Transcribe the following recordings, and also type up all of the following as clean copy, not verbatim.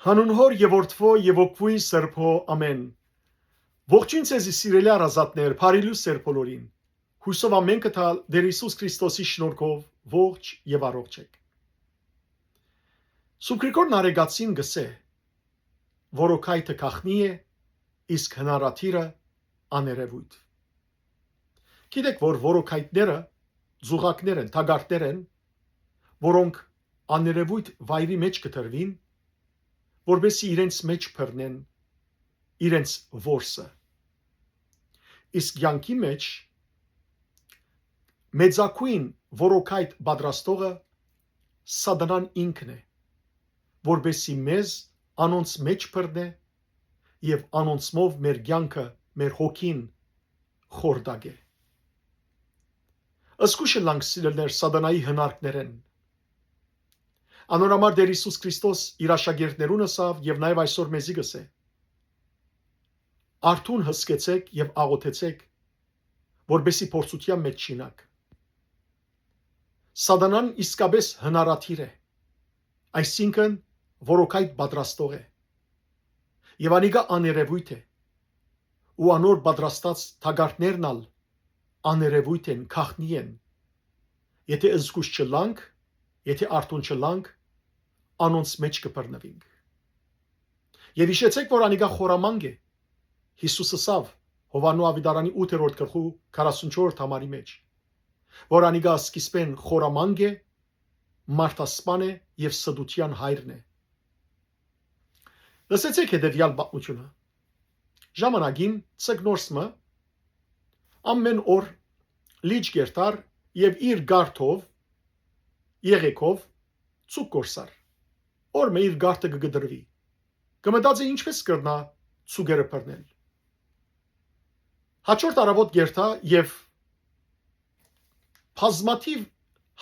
Հանուն Հոր եւ Որդվո եւ Օգվույն Սրբո ամեն։ Ողջույն ցեզի սիրելի առազատներ, բարիլուս Սեր բոլորին։ Հուսով ամեն կտալ Տեր Հիսուս Քրիստոսի շնորհքով ողջ եւ առողջ եք։ Սուկրիկոր նարեգացին գսե, որոքայթը քախնի է, իսկ հնարաթիրը աներևույթ։ Գիտեք, որ որոքայթները զուղակներ են, թագարտներ են, որոնք աներևույթ վայրի մեջ կտրվին, որբեսի իրենց մեջ բռնեն իրենց որսը։ Իսկ յանքի մեջ մեծակույն որոքայթ պատրաստողը Սատանան ինքն է, որբեսի մեզ անոնց մեջ բռնե եւ անոնցմով մեր կյանքը, մեր հոգին խորդագե։ Ըսկուշը լանք սիրելներ Սատանայի հնարքներեն։ Անորամար Տեր Հիսուս Քրիստոս իր աշակերտներուն ասավ եւ նաեւ այսօր մեզի գսե. Արթուն հսկեցեք եւ աղոթեցեք, որբեսի փորձության մեջ չինաք։ Սատանան իսկապես հնարաթիր է, այսինքն որոքայթ պատրաստող է։ Եվ անիկա աներևույթ է, ու անոր պատրաստած թագարտներն ալ աներևույթ են, քախնի են։ Եթե ըսկուշ չլանք, եթե արթուն չլանք, անոնց մեջ կբռնվենք։ Եվ հիշեցեք, որ անիկա խորամանկ է։ Հիսուս ասավ Հովաննու ավետարանի 8-րդ գլխու 44 համարի մեջ, որ անիկա սկիզբեն խորամանկ է, մարդասպան է եւ սդության հայրն է։ Լսեցեք հետևյալ պատմությունը։ Ժամանակին Ցգնորսմը ամեն օր լիճ գերտար եւ իր գարթով եղեքով ցուկ կորսար։ Օրը իր գարտը կգդրվի։ Կմտածի ինչպես կրնա ցուգերը բռնել։ Հաջորդ առավոտ գերտա եւ բազմաթիվ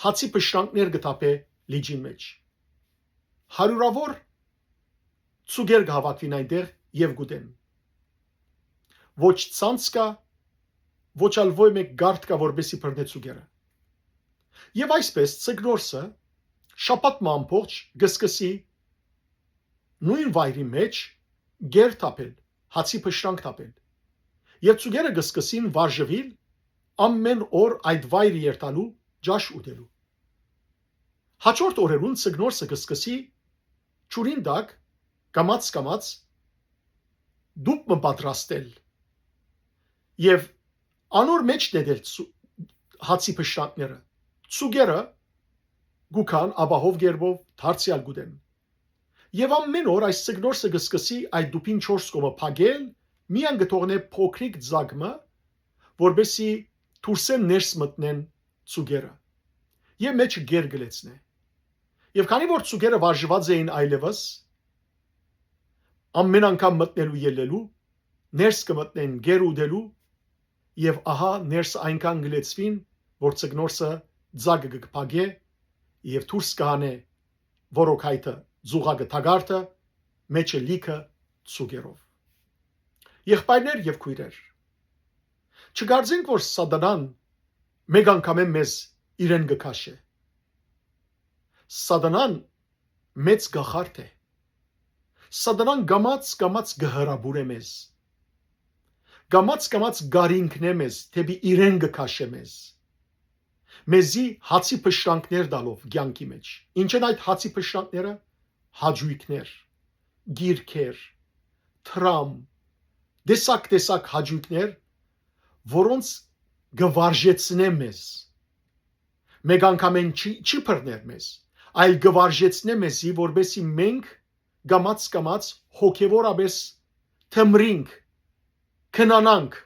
հացի պշտանքներ գտապե լիճի մեջ։ Հարյուրավոր ցուգեր կհավաքվին այնտեղ եւ գուտեն։ Ոչ ցանց կա, ոչ ալ ոյ մեկ գարտ կա, որբեսի բռնե ցուգերը։ Եվ այսպես Ցգնորսը շաբաթ ամբողջ գսկսի նույն վայրի մեջ գեր թափել, հացի պշտանք թափել։ Եվ ցուգերը գսկսին վարժվել ամեն օր այդ վայրը երթալու, ջաշ ուտելու։ Հաջորդ օրերուն Ցգնորսը գսկսի ճուրին դակ կամած դուպը պատրաստել եւ անոր մեջ դել հացի պշտանքները։ Ցուգերը գուքան աբահով գերբով դարձյալ գուտեն։ Եվ ամեն օր այս Ցգնորսը գսկսի այդ դուպին 4 կողմը փագել, միան գթողնե փոքրիկ ձագմը, որբեսի դուրսեն ներս մտնեն ցուգերը։ Եվ մեջ գեր գլեցնե։ Եվ քանի որ ցուգերը վարժված էին այլևս, ամեն անգամ մտնելու ելելու, ներս կմտնեն գեր ուդելու, եւ ահա ներս այնքան գլեցվին, որ Ցգնորսը ձագը կփագե եւ դուրս կհանե որոքայթը զուղակը թագարտը մեջը լիքը ցուգերով։ Եղբայրներ եւ քույրեր, չգարձենք, որ Սատանան մեկ անգամ է մեզ իրեն գքաշե։ Սատանան մեծ գախարդ է։ Սատանան գամած գհրաբուր է մեզ։ Գամած գարինքն է մեզ, թեպի իրեն գքաշե մեզ։ Մեզի հացի պշտանքներ դալով կյանքի մեջ։ Ինչ են այդ հացի պշտանքները։ Հաջույքներ, գիրքեր, թրամ, տեսակ հաջույքներ, որոնց գվարժեցնե մեզ։ Մեկ անգամ են չի բռներ մեզ, այլ գվարժեցնե մեզի, որբեսի մենք գամած հոգևորապես թմրինք, քնանանք,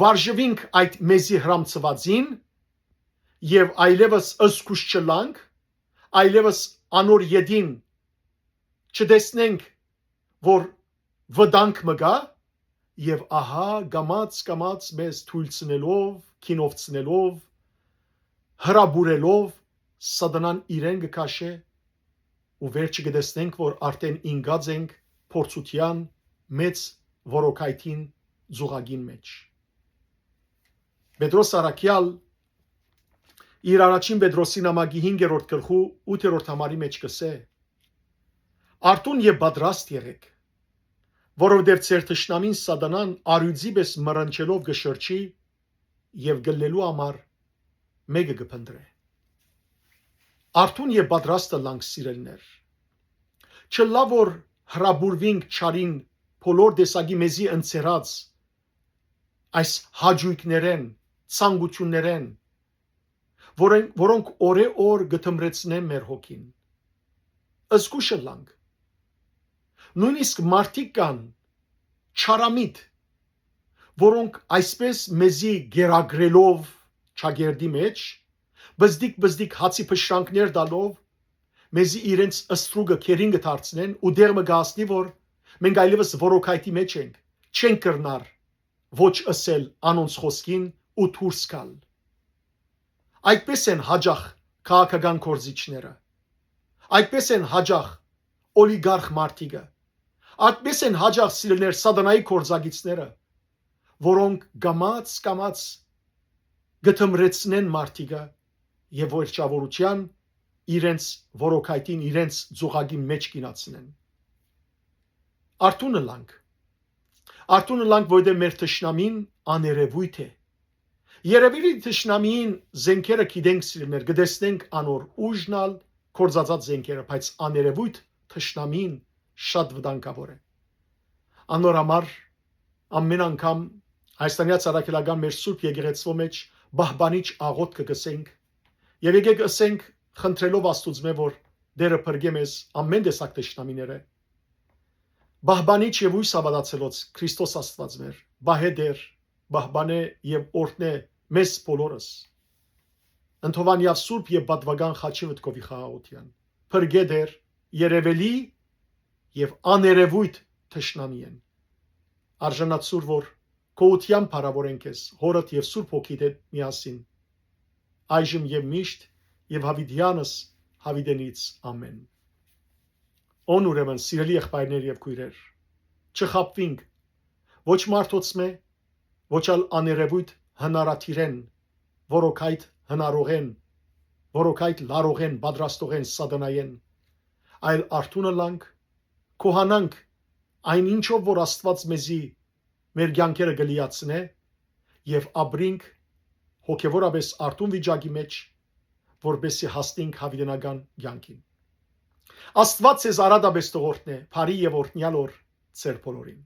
վարժվինք այդ մեզի հրամցվածին եւ այլևս ըսկուշ չլանք, այլևս անոր յետին չտեսնենք, որ վտանգ մգա, եւ ահա գամած մեզ թույլցնելով, քինովցնելով, հրաբուրելով Սատանան իրեն գքաշե ու վերջը կտեսնենք, որ արդեն ինգած ենք փորձության մեծ որոքայթին զուղագին մեջ։ Պետրոս Արաքյալ իր առաջին Պետրոսի նամակի 5-րդ գլխու 8-րդ համարի մեջ կսե. Արտուն եւ պատրաստ եղեք, որովհետեւ ձեր թշնամին սատանան արյուծի պես մռնչելով գշրջի եւ գլելու համար մեկը կփնտրե։ Արտուն եւ պատրաստը լանք սիրելներ։ Չլա որ հրաբուրվինք չարին բոլոր տեսակի մեզի ընծերած այս հաջույքներեն, ցանկություններեն, որոնք օրե-օր գտմրեցնեն մեր հոգին։ Ըսկուշը լանք։ Նույնիսկ մարդիկ կան չարամիտ, որոնք այսպես մեզի գերագրելով չագերդի մեջ, բզդիկ հացի փշրանքներ տալով, մեզի իրենց ըստրուգը քերին կդարձնեն ու դերմը գասնի, որ մենք այլևս որոքայթի մեջ ենք, չենք կրնար ոչ ըսել անոնց խոսքին ու դուրս գալ։ Այդպես են հաջող քաղաքական կորզիչները, այդպես են հաջող օլիգարխ մարդիկը, այդպես են հաջող սիրելներ սատանայի կորզագիցները, որոնք կամաց գտմրեցնեն մարդիկը եւ վերջավորության իրենց որոքայտին իրենց ծուղակի մեջ կինացնեն։ Արտունը լանք, որտեղ մեր թշնամին աներևույթ է։ Երևի թշնամին զենքերը գիտենք սիրելներ, գտեսնենք անոր ուժնալ կորզածած զենքերը, բայց աներևույթ թշնամին շատ վտանգավոր է։ Անոր համար ամեն անգամ Հայաստանի ցարակելական մեր սուրբ եկեղեցու մեջ բահբանիչ աղոթք կգսենք եւ եկեք ասենք խնդրելով Աստծո որ դերը փրկե մեզ ամեն տեսակ թշնամիները բահբանիչ եւ ույս ավադացելոց Քրիստոս Աստված մեր բահե դեր բահբանե եւ օրհնե մեզ բոլորս ընթովանյալ սուրբ եւ պատվական խաչի վտկովի խաղաղության փրկե դեր երևելի եւ աներևույթ թշնամի են արժանացուր որ կոության փառավորենք ես հորդ եւ սուրբ հոգիդ հետ միասին այժմ եւ միշտ եւ հավիտյանս հավիտենից ամեն Օնուրեմն սիրելի եղբայրներ եւ քույրեր չխապվինք ոչ մարդոցմե ոչ ալ աներևույթ հնարաթիրեն որոքայთ հնարողեն որոքայთ լարողեն պատրաստողեն սատանայեն այլ արթունը լանք կոհանանք այն ինչով որ Աստված մեզի մեր կյանքերը գլիացնե եւ ապրինք հոգեվորապես արթուն վիճակի մեջ որպեսզի հասնենք հավիտենական կյանքին Աստված ձեզ արադաբես տողորտնե բարի եւ օրհնյալ օր ձեր բոլորին